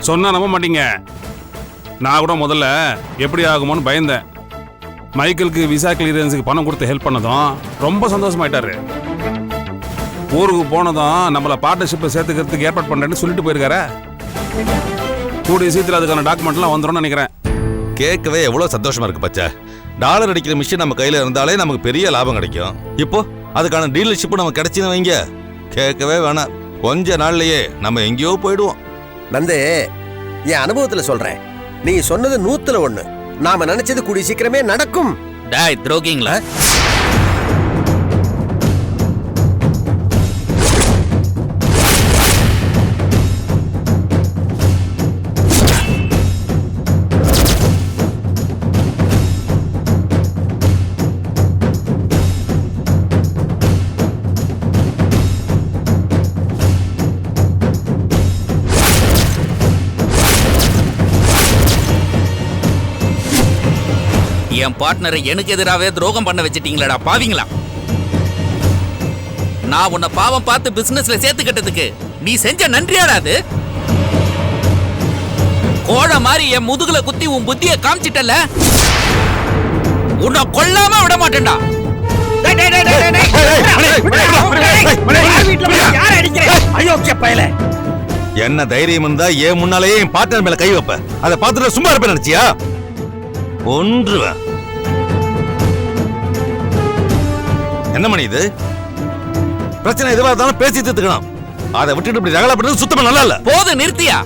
சொன்னா நம்ப மாட்டீங்க. நான் கூட முதல்ல எப்படி ஆகுமோன்னு பயந்தேன். மைக்கேலுக்கு விசா கிளியரன்ஸுக்கு பணம் கொடுத்து ஹெல்ப் பண்ணதும் ரொம்ப சந்தோஷமாயிட்டாரு. ஊருக்கு போனதும் நம்மளை பார்ட்னர்ஷிப்பை சேர்த்துக்கிறதுக்கு ஏற்பாடு பண்ணுறேன்னு சொல்லிட்டு போயிருக்காரு. கூடிய சீக்கிரம் அதுக்கான டாக்குமெண்ட்லாம் வந்துடும் நினைக்கிறேன். கேட்கவே எவ்வளோ சந்தோஷமா இருக்கு பச்சா. டாலர் அடிக்கிற மிஷின் நம்ம கையில் இருந்தாலே நமக்கு பெரிய லாபம் கிடைக்கும். இப்போ அதுக்கான டீலர்ஷிப்பு நமக்கு கிடைச்சின்னு வைங்க, கேட்கவே வேணாம், கொஞ்ச நாள்லயே நம்ம எங்கேயோ போயிடுவோம். நந்து, என் அனுபவத்துல சொல்றேன், நீ சொன்னது 100ல் 1. நாம நினைச்சது கூடிய சீக்கிரமே நடக்கும். டாய் துரோகிங்களா? என் பார்ட்னரை எனக்கு எதிராகவே துரோகம் பண்ண வச்சிட்டீங்களா பாவீங்களா? நான் உன்னை பாவம் பார்த்து பிசினஸ்ல சேர்த்துக்கிட்டதுக்கு நீ செஞ்ச நன்றியாடாது? கோழ மாதிரி என் முதுகுல குத்தி உன் புத்திய காமிச்சிட்டல, உன்னை கொல்லாம விட மாட்டேன்டா. என்ன தைரியம் இருந்தா ஏன் முன்னாலேயே என் பார்ட்னர் மேல கை வைப்ப? அதை பார்த்துட்டு சும்மா இருப்பேன் நினைச்சியா? ஒன்றுவேன். என்ன மணி இது? பிரச்சனை எதுவா இருந்தாலும் பேசி தீர்த்துக்கணும். அதை விட்டுட்டு இப்படி ரகலை பண்றது சுத்தமா நல்லா இல்ல. போது நிறுத்தியா?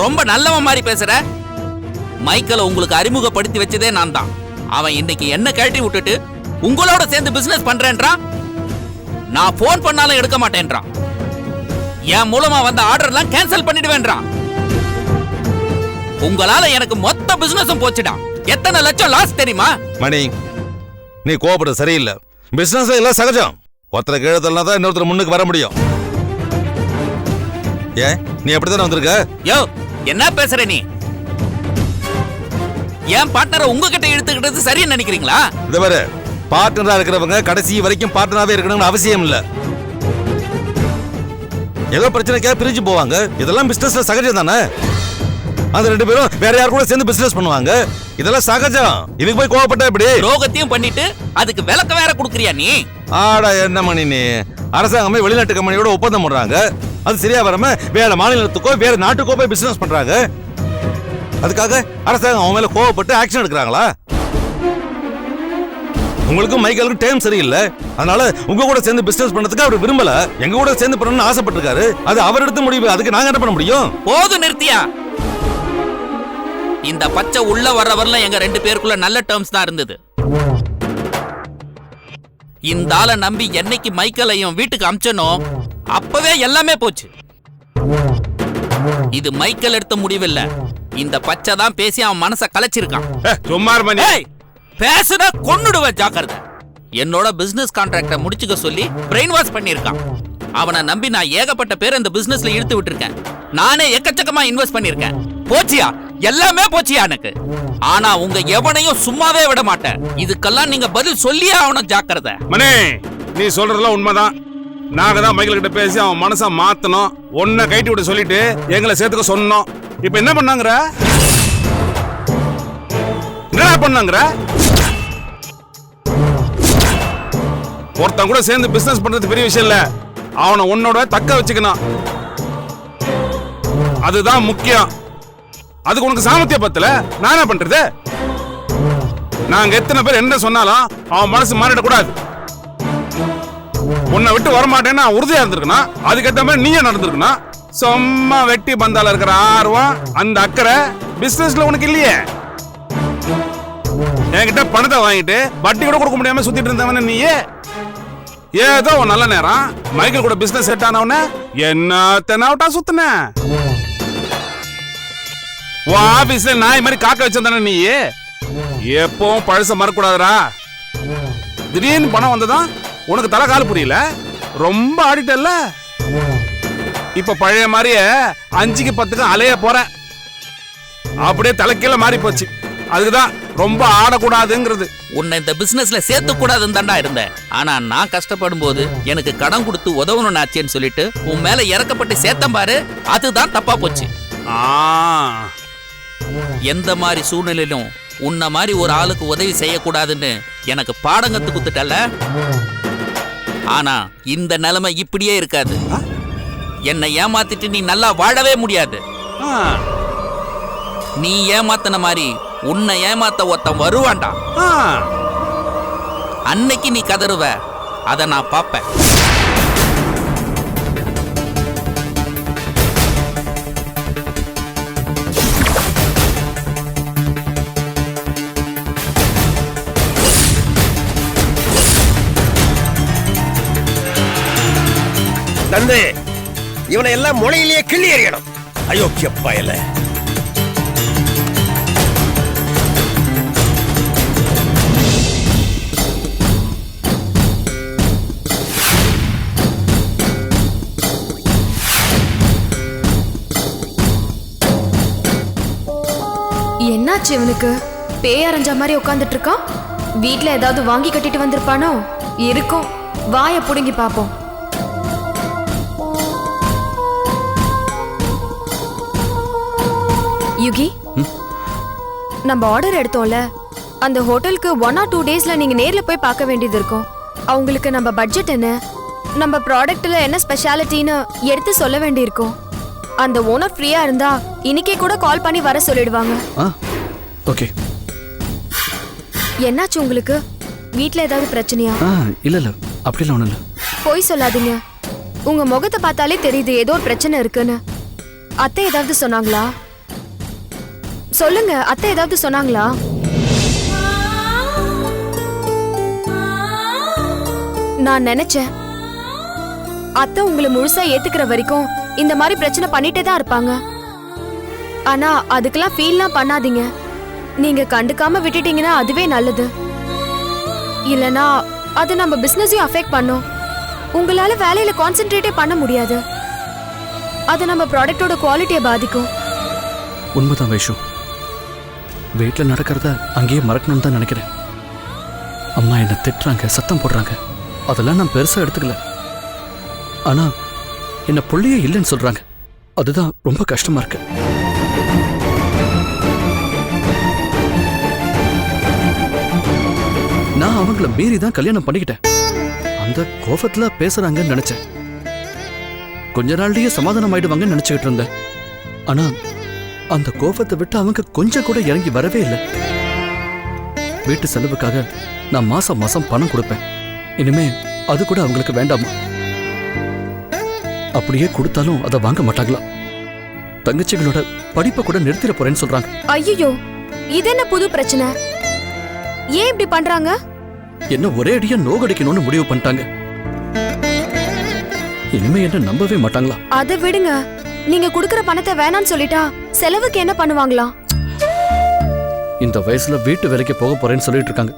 ரொம்ப நல்லவன் மாதிரி பேசுற. மைக்கேலை உங்களுக்கு அறிமுகப்படுத்தி வச்சதே நான் தான். அவன் இன்னைக்கு என்ன கழட்டி விட்டுட்டு உங்களோட சேர்ந்து பிசினஸ் பண்றேன்றான். நான் போன் பண்ணாலும் எடுக்க மாட்டேன்றான். என் மூலமா வந்த ஆர்டர்லாம் கேன்சல் பண்ணிடுவேன்றான். உங்களால எனக்கு மொத்த பிசினஸும் போச்சுடா. எத்தனை லட்சம் லாஸ் தெரியுமா? மணி, நீ கோபப்படுறது சரியில்லை. பிசினஸ் எல்லாம் சகஜம். ஒருத்தரை கீழே தான் இன்னொருத்தர் முன்னுக்கு வர முடியும். ஏன் நீ அப்படித்தானே வந்திருக்க? யோ, என்ன பேசுற நீ? என் பார்ட்னரை உங்ககிட்ட இழுத்துக்கிட்டது சரின்னு நினைக்கிறீங்களா? இது வேற, பார்ட்னரா இருக்கிறவங்க கடைசி வரைக்கும் பார்ட்னராவே இருக்கணும்னு அவசியம் இல்ல. ஏதோ பிரச்சனைக்காக பிரிஞ்சு போவாங்க. இதெல்லாம் பிசினஸ்ல சகஜம் தானே. அந்த 2 பேரும் வேற யார் கூட சேர்ந்து பிசினஸ் பண்ணுவாங்க. இதெல்லாம் சகஜம். இதுக்கு போய் கோவப்பட்ட எப்படி? ரோகத்தையும் பண்ணிட்டு அதுக்கு விலக்க வேற கொடுக்கறியா நீ? ஆடா என்ன மணி நீ? அரசாங்கமே வெளிநாட்டு கம்பெனியோட ஒப்பந்தம் பண்றாங்க. அது சரியா வராம வேற மாநிலத்துக்கோ வேற நாட்டுக்கோ போய் பிசினஸ் பண்றாங்க. அதுக்காக அரசாங்கம் அவன் மேல கோவப்பட்டு ஆக்ஷன் எடுக்கிறாங்களா? உங்களுக்கு மைக்கேலுக்கு டைம் சரியில்லை. அதனால உங்க கூட சேர்ந்து பிசினஸ் பண்றதுக்கு அவர் விரும்பல. எங்க கூட சேர்ந்து பண்ணணும்னு ஆசைப்பட்டிருக்காரு. அது அவர் எடுத்த முடிவு. அதுக்கு நாங்க என்ன பண்ண முடியும்? போது நிறுத்தியா? இந்த பச்சை உள்ள வர்ற வரல எங்க 2 பேருக்குள்ள நல்ல டேர்ம்ஸ் தான் இருந்தது. இந்த ஆளை நம்பி என்னைக்கு மைக்கேலையும் வீட்டுக்கு அமிச்சனோ அப்பவே எல்லாமே போச்சு. இது மைக்கேல் எடுத்த முடிவில்ல. இந்த பச்சை தான் பேசி அவன் மனசை கலைச்சிருக்கான். பேசுனா கொன்னுடுவேன், ஜாக்கிரதை. என்னோட பிசினஸ் கான்ட்ராக்ட முடிச்சுக்க சொல்லி பிரெயின் வாஷ் பண்ணிருக்கான். அவனை நம்பி நான் ஏகப்பட்ட பேர் இந்த பிசினஸ்ல இழுத்து விட்டுருக்கேன். நானே எக்கச்சக்கமா இன்வெஸ்ட் பண்ணிருக்கேன். போச்சியா? எல்லாமே போச்சியா எனக்கு. ஆனா உங்க எவனையும் சும்மாவே விட மாட்டேன். இதுக்கெல்லாம் நீங்க பதில் சொல்லியே ஆகணும், ஜாக்கிரதை. மணி, நீ சொல்றதெல்லாம் உண்மைதான். நாங்க தான் மைக்கேல் கிட்ட பேசி அவன் மனசை மாத்தணும், ஒன்ன கைட்டி விட சொல்லிட்டு எங்களை சேர்த்துக்க சொன்னோம். இப்ப என்ன பண்ணாங்கற? என்ன பண்ணாங்கற? ஒருத்தன் கூட சேர்ந்து பிசினஸ் பண்றது பெரிய விஷயம் இல்ல. அவனை உன்னோட தக்க வச்சுக்கணும், அதுதான் முக்கியம். அதுக்கு உனக்கு சாமர்த்தியம் பத்தல. நான் என்ன பண்றது? நாங்க எத்தனை பேர் என்ன சொன்னாலும் அவன் மனசு மாறிடக்கூடாது. உன்னை விட்டு வரமாட்டேன்னு உறுதியா இருந்திருக்கணும். அதுக்கேற்ற மாதிரி நீயே நடந்திருக்கணும். சும்மா வெட்டி பந்தால இருக்கிற ஆர்வம், அந்த அக்கறை பிசினஸ்ல உனக்கு இல்லையே. என்கிட்ட பணத்தை வாங்கிட்டு வட்டி கூட கொடுக்க முடியாம சுத்திட்டு இருந்தவன நீயே. ஏதோ நல்ல நேரம் மைக்கேல் கூட பிசினஸ் செட் ஆனவன என்ன தெனாவட்டா சுத்தின. ஆபீஸ்ல நாய் மாதிரி காக்க வச்சிருந்தானே நீ. எப்பவும் பழச மறக்கூடாதுரா. திடீர்னு பணம் வந்ததான் உனக்கு தலை கால் புரியல, ரொம்ப ஆடிட்டல்ல. இப்ப பழைய மாதிரியே 5க்கு 10க்கு அலைய போற. அப்படியே தலைக்கீழ மாறி போச்சு. அதுக்குதான் ரொம்ப ஆடக்கூடாதுங்கிறது. உன்னை இந்த பிசினஸ்ல சேர்த்து கூடாதுன்னு தாண்டா இருந்தேன். ஆனா நான் கஷ்டப்படும் போது எனக்கு கடன் கொடுத்து உதவணும் ஆச்சேன்னு சொல்லிட்டு உன் மேல இறக்கப்பட்டு சேர்த்தம் பாரு, அதுதான் தப்பா போச்சு. ஆ, எந்த மாதிரி சூழ்நிலையிலும் உன்ன மாதிரி ஒரு ஆளுக்கு உதவி செய்யக்கூடாதுன்னு எனக்கு பாடம் கத்து குத்துட்டல. ஆனா இந்த நிலைமை இப்படியே இருக்காது. என்னை ஏமாத்திட்டு நீ நல்லா வாழவே முடியாது. ஆ, நீ ஏமாத்தின மாதிரி உன்னை ஏமாத்த ஒருத்தன் வருவான்டா. ஆ. அன்னைக்கு நீ கதறுவ, அதை நான் பார்ப்பேன். நந்து, இவனை எல்லாம் முனையிலேயே கிள்ளி எறியணும். அயோக்கிய பயல. என்னாச்சு இவனுக்கு? பேய் அரைஞ்ச மாதிரி உட்காந்துட்டு இருக்கான். வீட்ல ஏதாவது வாங்கி கட்டிட்டு வந்திருப்பானோ? இருக்கும், வாயை புடுங்கி பாப்போம். யுகி, நம்ம ஆர்டர் எடுத்தோம்ல, அந்த ஹோட்டலுக்கு 1 or 2 daysல நீங்க நேர்ல போய் பார்க்க வேண்டியது இருக்கும். அவங்களுக்கு நம்ம பட்ஜெட் என்ன, நம்ம ப்ராடக்ட்ல என்ன ஸ்பெஷாலிட்டின்னு எடுத்து சொல்ல வேண்டியிருக்கும். அந்த ஓனர் ஃப்ரீயா இருந்தா இன்னைக்கே கூட கால் பண்ணி வர சொல்லிடுவாங்க. ஓகே. என்னாச்சு உங்களுக்கு? வீட்ல ஏதாவது பிரச்சனையா? இல்ல இல்ல, அப்படிலாம் ஒண்ணும் இல்ல. போய் சொல்லாதீங்க, உங்க முகத்தை பார்த்தாலே தெரியுது ஏதோ ஒரு பிரச்சனை இருக்குன்னு. அத்தை ஏதாவது சொன்னாங்களா? சொல்லுங்க, அத்தை ஏதாவது சொன்னாங்களா? நான் நினைச்சேன் அத்தை உங்களை முழுசா ஏத்துக்கிற வரைக்கும் இந்த மாதிரி பிரச்சனை பண்ணிட்டே தான் இருப்பாங்க. ஆனா அதுக்கெல்லாம் ஃபீல்லாம் பண்ணாதீங்க. நீங்க கண்டுக்காம விட்டுட்டீங்கன்னா அதுவே நல்லது. இல்லனா அது நம்ம பிசினஸையும் அஃபெக்ட் பண்ணும். உங்களால வேலையில கான்சென்ட்ரேட்டே பண்ண முடியாது. அது நம்ம ப்ராடக்ட்டோட குவாலிட்டியை பாதிக்கும். உண்மைதான் வைஷு, வீட்டில் நடக்கிறத அங்கேயே மறக்கணும்னு தான் நினைக்கிறேன். அம்மா என்னை திட்டுறாங்க, சத்தம் போடுறாங்க, அதெல்லாம் நான் பெருசா எடுத்துக்கல. ஆனா என்ன புள்ளையே இல்லைன்னு சொல்றாங்க, அதுதான் ரொம்ப கஷ்டமா இருக்கு. நான் அவங்கள மீறி தான் கல்யாணம் பண்ணிக்கிட்டேன். அந்த கோபத்துல பேசுறாங்கன்னு நினைச்சேன். கொஞ்ச நாள்லயே சமாதானம் ஆயிடுவாங்கன்னு நினைச்சுக்கிட்டு இருந்தேன். ஆனா அந்த கோபத்தை விட்டு அவங்க கொஞ்சம் கூட இறங்கி வரவே இல்லை. வீட்டு செலவுக்காக நான் மாசம் மாசம் பணம் கொடுப்பேன். இனிமே அது கூட அவங்களுக்கு வேண்டாமா? அப்படியே கொடுத்தாலும் அதை வாங்க மாட்டாங்களா? தங்கச்சிகளோட படிப்பை கூட நிறுத்திட போறேன்னு சொல்றாங்க. ஐயோ, இது என்ன புது பிரச்சனை? ஏன் இப்படி பண்றாங்க? என்ன ஒரே அடியா நோகடிக்கணும்னு முடிவு பண்ணிட்டாங்க. இனிமே என்ன நம்பவே மாட்டாங்களா? அதை விடுங்க, நீங்க குடுக்கற பணத்தை வேணாம்னு சொல்லிட்டா செலவுக்கு என்ன பண்ணுவாங்களா? இந்த வயசுல வீட்டு வேலைக்கு போக போறேன்னு சொல்லிட்டு இருக்காங்க.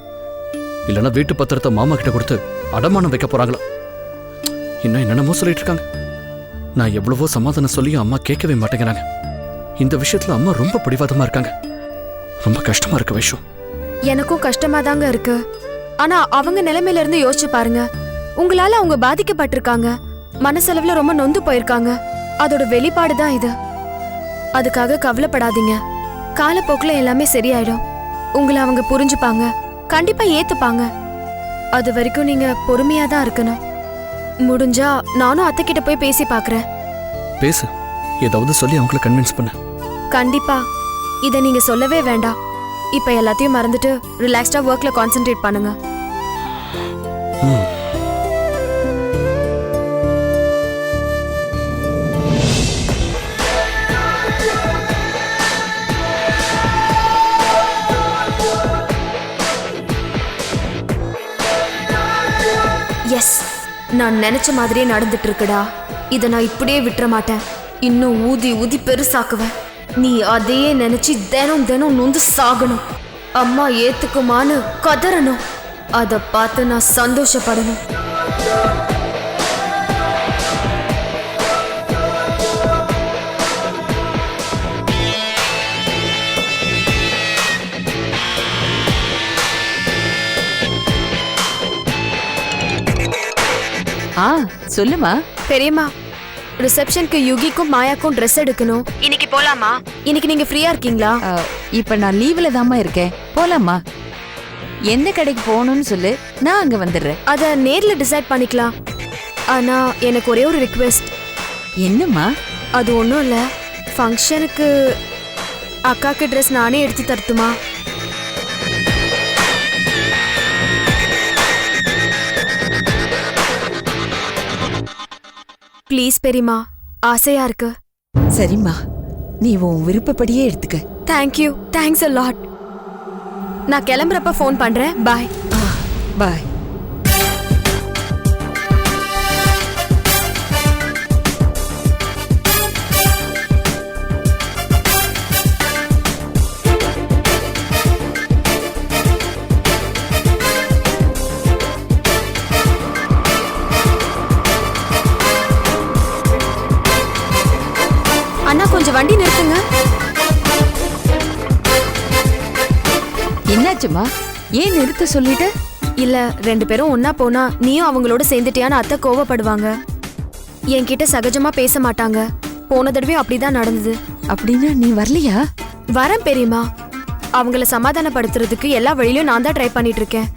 இல்லைன்னா வீட்டு பத்திரத்தை மாமா கிட்ட கொடுத்து அடமானம் வைக்க போறாங்களா? இன்னும் என்னென்னமோ சொல்லிட்டு இருக்காங்க. நான் எவ்வளவோ சமாதானம் சொல்லியும் அம்மா கேட்கவே மாட்டேங்கிறாங்க. இந்த விஷயத்துல அம்மா ரொம்ப பிடிவாதமா இருக்காங்க. ரொம்ப கஷ்டமா இருக்கு வைஷு. எனக்கும் கஷ்டமா தாங்க இருக்கு. ஆனா அவங்க நிலைமையில இருந்து யோசிச்சு பாருங்க. உங்களால அவங்க பாதிக்கப்பட்டிருக்காங்க, மனசளவுல ரொம்ப நொந்து போயிருக்காங்க. அதோட வெளிப்பாடு தான் இது. அதுக்காக கவலைப்படாதீங்க. காலப்போக்குல எல்லாமே சரியாயிடும். உங்களை அவங்க புரிஞ்சுப்பாங்க, கண்டிப்பா ஏத்துப்பாங்க. அது வரைக்கும் நீங்க பொறுமையா தான் இருக்கணும். முடிஞ்சா நானும் அத்தை கிட்ட போய் பேசி பாக்குறேன். பேசு, ஏதாவது சொல்லி அவங்களை கன்வின்ஸ் பண்ண. கண்டிப்பா. இத நீங்க சொல்லவே வேண்டாம். இப்ப எல்லாத்தையும் மறந்துட்டு ரிலாக்ஸ்டா ஒர்க்ல கான்சென்ட்ரேட் பண்ணுங்க. எஸ், நான் நினைச்ச மாதிரியே நடந்துட்டு இருக்குடா. இத நான் இப்படியே விட்டுற மாட்டேன். இன்னும் ஊதி ஊதி பெருசாக்குவேன். நீ அதையே நினைச்சு தினம் தினம் நொந்து சாகணும். அம்மா ஏத்துக்குமான்னு கதறணும். அத பார்த்து நான் சந்தோஷப்படணும். சொல்லுமா. பெரியம்மா, ரிசப்ஷனுக்கு யுகிக்கும் மாயாக்கும் ட்ரெஸ் எடுக்கணும். இன்னைக்கு போலாமா? இன்னைக்கு நீங்க ஃப்ரீயா இருக்கீங்களா? இப்ப நான் லீவ்ல தாம்மா இருக்கேன். போலாமா? எந்த கடைக்கு போகணும்னு சொல்லு, நான் அங்க வந்துடுறேன். அத நேர்ல டிசைட் பண்ணிக்கலாம். ஆனா எனக்கு ஒரே ஒரு ரிக்வெஸ்ட். என்னம்மா? அது ஒன்றும் இல்லை, ஃபங்க்ஷனுக்கு அக்காக்கு ட்ரெஸ் நானே எடுத்து தரட்டுமா? ப்ளீஸ் பெரியம்மா, ஆசையா இருக்கு. சரிம்மா, நீ உன் விருப்பப்படியே எடுத்துக்க. Thank you, thanks a lot. நான் கிளம்புறப்ப ஃபோன் பண்றேன். பாய். பாய். அண்ணா, கொஞ்சம் வண்டி நிறுத்துங்க. என்னாச்சுமா? ஏன் நிறுத்த சொல்லிட்டு? இல்ல, 2 பேரும் ஒன்னா போனா நீயும் அவங்களோட சேர்ந்துட்டியான்னு அத்தை கோவப்படுவாங்க. என்கிட்ட சகஜமா பேச மாட்டாங்க. போன தடவையும் அப்படிதான் நடந்தது. அப்படின்னா நீ வரலையா? வரேன் பெரியம்மா. அவங்கள சமாதானப்படுத்துறதுக்கு எல்லா வழியிலும் நான் தான் ட்ரை பண்ணிட்டு இருக்கேன்.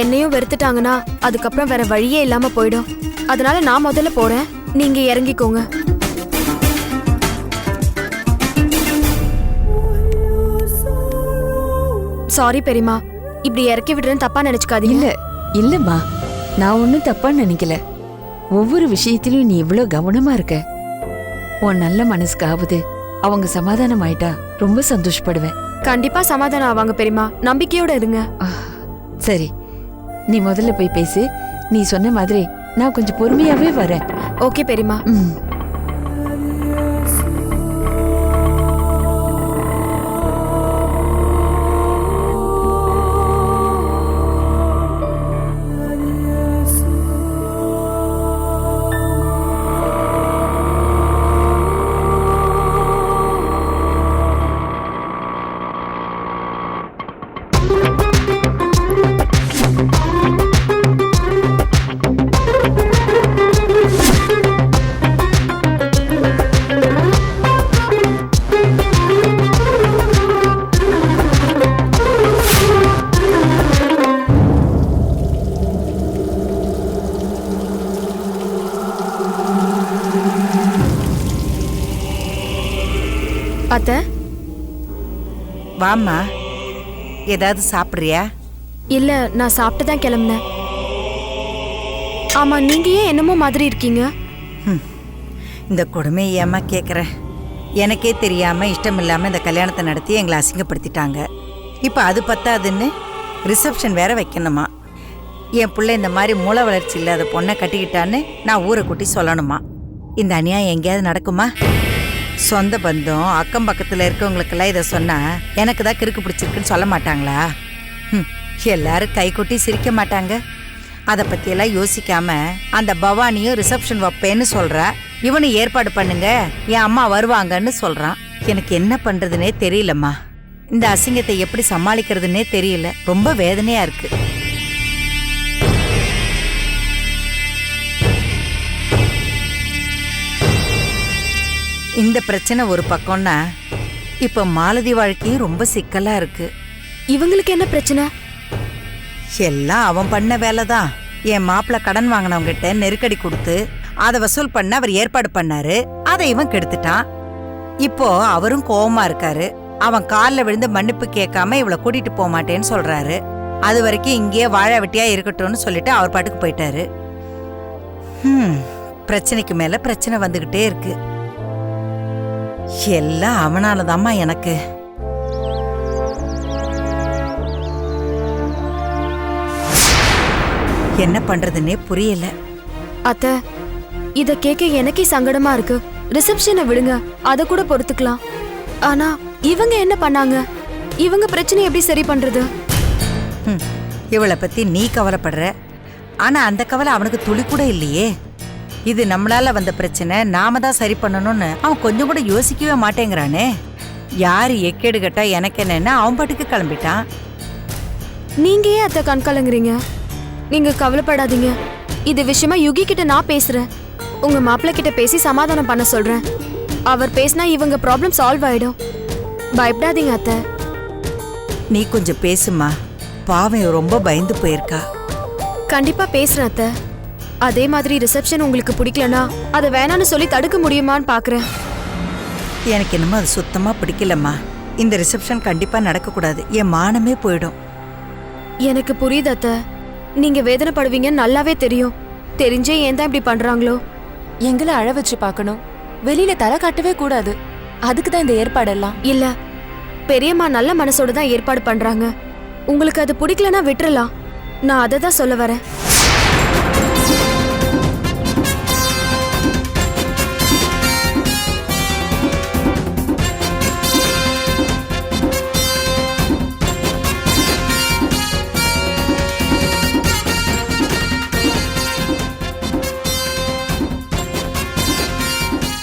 என்னையும் வெறுத்துட்டாங்கன்னா அதுக்கப்புறம் வேற வழியே இல்லாம போயிடும். அதனால நான் முதல்ல போறேன், நீங்க இறங்கிக்கோங்க. சாரி பெரியம்மா, இப்படி இறக்கி விடுறேன்னு தப்பா நினைச்சுக்காதீங்க. இல்ல இல்லம்மா, நான் ஒன்னும் தப்பா நினைக்கல. ஒவ்வொரு விஷயத்திலும் நீ இவ்வளவு கவனமா இருக்க. உன் நல்ல மனசுக்காவது அவங்க சமாதானம் ஆயிட்டா ரொம்ப சந்தோஷப்படுவேன். கண்டிப்பா சமாதானம் ஆவாங்க பெரியம்மா, நம்பிக்கையோட இருங்க. சரி, நீ முதல்ல போய் பேசு. நீ சொன்ன மாதிரி நான் கொஞ்சம் பொறுமையாவே வரேன். ஓகே பெரியம்மா. அத்தை, வாம்மா, ஏதாவது சாப்பிட்றியா? இல்ல, நான் சாப்பிட்டு தான் கிளம்புனேன். ஆமா, நீங்க ஏன் என்னமோ மாதிரி இருக்கீங்க? இந்த கொடுமையை ஏம்மா கேட்குற? எனக்கே தெரியாம இஷ்டம் இல்லாம இந்த கல்யாணத்தை நடத்தி எங்களை அசிங்கப்படுத்திட்டாங்க. இப்போ அது பத்தாதுன்னு ரிசப்ஷன் வேற வைக்கணுமா? என் பிள்ளை இந்த மாதிரி மூளை வளர்ச்சி இல்லாத பொண்ணை கட்டிக்கிட்டான்னு நான் ஊரை கூட்டி சொல்லணுமா? இந்த அநியாயம் எங்கேயாவது நடக்குமா? சொந்த பந்தம் அக்கம் பக்கத்தில் இருக்கவங்களுக்கெல்லாம் இதை சொன்னா எனக்கு தான் கிறுக்கு பிடிச்சிருக்குன்னு சொல்ல மாட்டாங்களா? எல்லாரும் கை கொட்டி சிரிக்க மாட்டாங்க? அதை பற்றியெல்லாம் யோசிக்காம அந்த பவானியும் ரிசப்ஷன் வைப்பேன்னு சொல்கிறா. இவனு ஏற்பாடு பண்ணுங்க, என் அம்மா வருவாங்கன்னு சொல்கிறான். எனக்கு என்ன பண்ணுறதுனே தெரியலம்மா. இந்த அசிங்கத்தை எப்படி சமாளிக்கிறதுனே தெரியல. ரொம்ப வேதனையாக இருக்கு. இந்த பிரச்சனை ஒரு பக்கம்னா இப்ப மாலதி வாழ்க்கையும் ரொம்ப சிக்கலா இருக்கு. இவங்களுக்கு என்ன பிரச்சனை? எல்லாம் அவன் பண்ண வேலைதான். என் மாப்பிள்ள கடன் வாங்கினவங்க கிட்ட நெருக்கடி கொடுத்து அதை வசூல் பண்ண அவர் ஏற்பாடு பண்ணாரு. அதை இவன் கெடுத்துட்டான். இப்போ அவரும் கோவமா இருக்காரு. அவன் காலில் விழுந்து மன்னிப்பு கேட்காம இவளை கூட்டிட்டு போக மாட்டேன்னு சொல்றாரு. அது வரைக்கும் இங்கேயே வாழ வெட்டியா இருக்கட்டும்னு சொல்லிட்டு அவர் பாட்டுக்கு போயிட்டாரு. பிரச்சனைக்கு மேல பிரச்சனை வந்துகிட்டே இருக்கு. எல்லாம் அவனாலதாம்மா எனக்கு. என்ன பண்றதுன்னே புரியல. அத்தை, இத கேட்க எனக்கே சங்கடமா இருக்கு. ரிசப்ஷனை விடுங்க, அத கூட பொறுத்துக்கலாம். ஆனா இவங்க என்ன பண்ணாங்க? இவங்க பிரச்சனை எப்படி சரி பண்றது? இவளை பத்தி நீ கவலைப்படுற, ஆனா அந்த கவலை அவனுக்கு துளி கூட இல்லையே. இது நம்மளால வந்த பிரச்சனை, நாம தான் சரி பண்ணணும்னு அவன் கொஞ்சம் கூட யோசிக்கவே மாட்டேங்கிறானே. யாரு எக்கேடு கட்டா எனக்கு என்னன்னு அவன் பாட்டுக்கு கிளம்பிட்டான். நீங்க ஏன் அத்தை கண் கலங்குறீங்க? நீங்க கவலைப்படாதீங்க, இது விஷயமா யுகி கிட்ட நான் பேசுறேன். உங்க மாப்பிள்ளை கிட்ட பேசி சமாதானம் பண்ண சொல்றேன். அவர் பேசினா இவங்க ப்ராப்ளம் சால்வ் ஆயிடும். பயப்படாதீங்க அத்தை. நீ கொஞ்சம் பேசுமா, பாவம் இவ ரொம்ப பயந்து போயிருக்கா. கண்டிப்பா பேசுறேன் அத்தை. அதே மாதிரி ரிசப்ஷன் உங்களுக்கு பிடிக்கலனா அதை வேணான்னு சொல்லி தடுக்க முடியுமான்னு பாக்குறேன். எனக்கு என்னமோ அது சுத்தமா பிடிக்கலம்மா. இந்த ரிசப்ஷன் கண்டிப்பா நடக்கக்கூடாது. என் மானமே போயிடும். எனக்கு புரியுது அத்தை. நீங்க வேதனைப்படுவீங்கன்னு நல்லாவே தெரியும். தெரிஞ்சே ஏன் தான் இப்படி பண்றாங்களோ? எங்களை அழ வச்சு பார்க்கணும், வெளியில தலை காட்டவே கூடாது. அதுக்கு தான் இந்த ஏற்பாடெல்லாம். இல்ல, பெரியம்மா நல்ல மனசோட தான் ஏற்பாடு பண்றாங்க. உங்களுக்கு அது பிடிக்கலனா விட்டுறலாம். நான் அதை தான் சொல்ல வரேன்.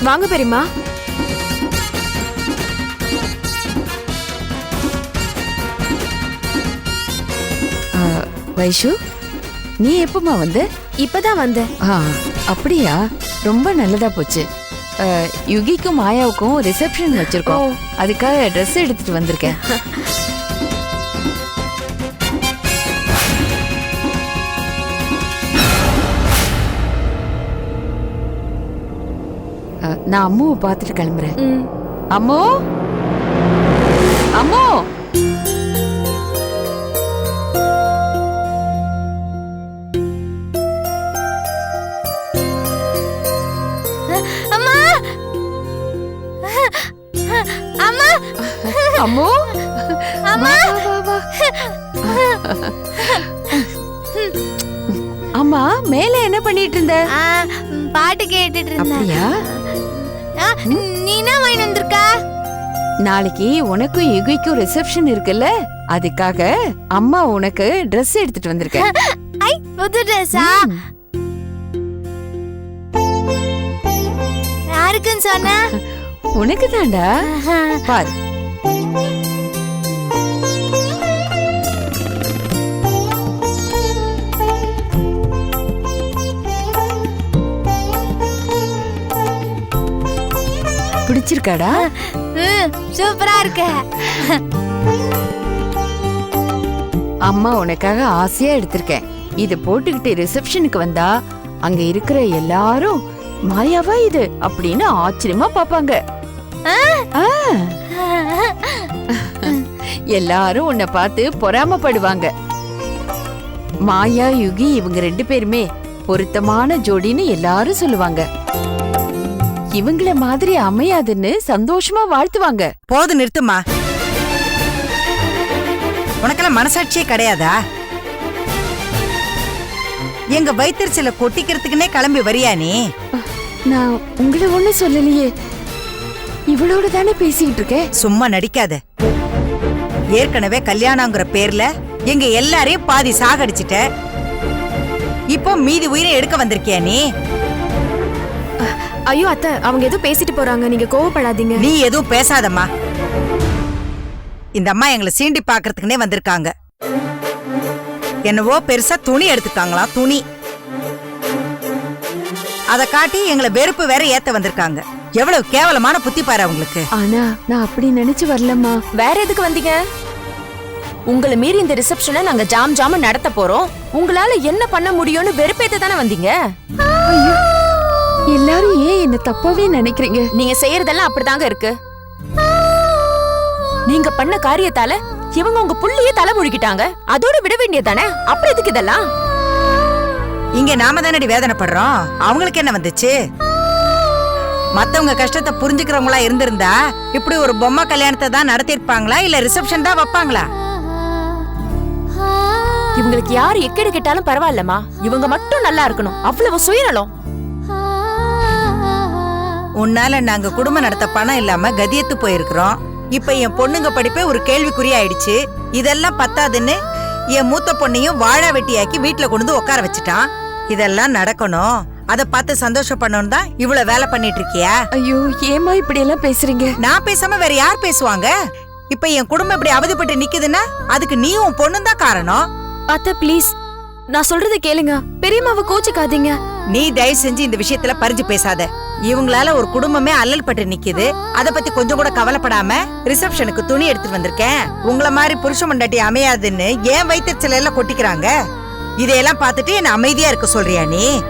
வாங்க பெரியம்மா. வைஷு, நீ எப்பமா வந்த? இப்பதான் வந்தேன். அப்படியா? ரொம்ப நல்லதா போச்சு. யுகிக்கும் மாயாவுக்கும் ரிசப்ஷன் வச்சிருக்கோம். அதுக்காக ட்ரெஸ் எடுத்துட்டு வந்திருக்கேன். நான் அம்முவை பார்த்துட்டு கிளம்புறேன். அம்மோ, அம்மோ. அம்மா, அம்மா, அம்மோ, அம்மா. அம்மா மேல என்ன பண்ணிட்டு இருந்த? பாட்டு கேட்டுட்டு இருந்தேன். அப்படியா? நீ என்ன வாங்கி வந்திருக்க? நாளைக்கு உனக்கும் யுகிக்கும் ரிசப்ஷன் இருக்குல்ல, அதுக்காக அம்மா உனக்கு Dress எடுத்துட்டு வந்திருக்கேன். ஐ, புது ட்ரெஸ்ஸா? யாருக்குன்னு சொன்ன? உனக்கு தாண்டா. பாரு. பிடிச்சிருக்காடா? சூப்பரா இருக்கு. அம்மா உனக்காக ஆசையா எடுத்திருக்கேன். இது போட்டுக்கிட்டு ரிசப்ஷனுக்கு வந்தா அங்க இருக்கிற எல்லாரும் மாயாவா இது அப்படின்னு ஆச்சரியமா பாப்பாங்க. எல்லாரும் உன்னை பார்த்து பொறாமப்படுவாங்க. மாயா யுகி இவங்க 2 பேருமே பொருத்தமான ஜோடின்னு எல்லாரும் சொல்லுவாங்க. இவங்கள மாதிரி அமையாதுன்னு சந்தோஷமா வாழ்த்துவாங்க. போது நிறுத்துமா. உனக்கெல்லாம் மனசாட்சியே கிடையாதா? எங்க வயிற்றுல கொட்டிக்கிறதுக்குன்னே கிளம்பி வரியா நீ? நான் உங்களை ஒண்ணு சொல்லலையே, இவளோட தானே பேசிக்கிட்டு இருக்கேன். சும்மா நடிக்காத. ஏற்கனவே கல்யாணங்கிற பேர்ல எங்க எல்லாரையும் பாதி சாகடிச்சிட்ட. இப்போ மீதி உயிரை எடுக்க வந்திருக்கியா நீ? ஐயோ அத்தை, அவங்க ஏதோ பேசிட்டு போறாங்க, நீங்க கோவப்படாதீங்க. நீ எதுவும் பேசாதம்மா. இந்த அம்மா எங்களை சீண்டி பாக்குறதுக்குன்னே வந்திருக்காங்க. என்னவோ பெருசா துணி எடுத்துக்காங்களா, துணி. அத காட்டி எங்களை வெறுப்பு வேற ஏத்த வந்திருக்காங்க. எவ்வளவு கேவலமான புத்தி பாரு அவங்களுக்கு. ஆனா நான் அப்படி நினைச்சு வரலம்மா. வேற எதுக்கு வந்தீங்க? உங்களை மீறி இந்த ரிசப்ஷனை நாங்க ஜாம் ஜாம நடத்த போறோம். உங்களால என்ன பண்ண முடியும்னு வெறுப்பேத்த தானே வந்தீங்க? எல்லாரும் ஏன் என்ன தப்பாவே நினைக்கிறீங்க? நீங்க செய்யறதெல்லாம் அப்படிதாங்க இருக்கு. நீங்க பண்ண காரியத்தால இவங்க உங்க புள்ளையே தலை முழுகிட்டாங்க. அதோட விட வேண்டியதானே? அப்புறம் எதுக்கு இதெல்லாம்? இங்க நாம தானடி வேதனைப்படுறோம். அவங்களுக்கு என்ன வந்துச்சு? மத்தவங்க கஷ்டத்தை புரிஞ்சுக்கிறவங்களா இருந்திருந்தா இப்படி ஒரு பொம்மை கல்யாணத்தை தான் நடத்திருப்பாங்களா, இல்ல ரிசப்ஷன் தான் வைப்பாங்களா? இவங்களுக்கு யாரு எக்கேடு கேட்டாலும் பரவாயில்லமா, இவங்க மட்டும் நல்லா இருக்கணும். அவ்வளவு சுயநலம். உன்னால நாங்க குடும்பம் நடத்த பணம் இல்லாம கதியத்து போயிருக்கிறோம். இப்ப என் பொண்ணுங்க படிப்பே ஒரு கேள்விக்குறி ஆயிடுச்சு. இதெல்லாம் பத்தாதுன்னு என் மூத்த பொண்ணையும் வாழா வெட்டியாக்கி வீட்டுல கொண்டு உட்கார வச்சுட்டான். இதெல்லாம் நடக்கணும், அத பார்த்து சந்தோஷம் பண்ணணும் தான் இவ்வளவு வேலை பண்ணிட்டு இருக்கியா? ஐயோ, ஏமா இப்படி எல்லாம் பேசுறீங்க? நான் பேசாம வேற யார் பேசுவாங்க? இப்ப என் குடும்பம் இப்படி அவதிப்பட்டு நிக்குதுன்னா அதுக்கு நீ உன் பொண்ணும் தான் காரணம். அத்தை ப்ளீஸ், நான் சொல்றதை கேளுங்க. பெரியம்மாவை கோச்சுக்காதீங்க. நீ தயவு செஞ்சு இந்த விஷயத்துல பறிஞ்சு பேசாத. இவங்களால ஒரு குடும்பமே அல்லல் பட்டு நிக்குது. அத பத்தி கொஞ்சம் கூட கவலைப்படாம ரிசப்ஷனுக்கு துணி எடுத்துட்டு வந்திருக்கேன். உங்கள மாதிரி புருஷ மண்டாட்டி அமையாதுன்னு ஏன் வயிற்றுச்சல எல்லாம் கொட்டிக்கிறாங்க. இதையெல்லாம் பார்த்துட்டு என்ன அமைதியா இருக்க சொல்றியா நீ?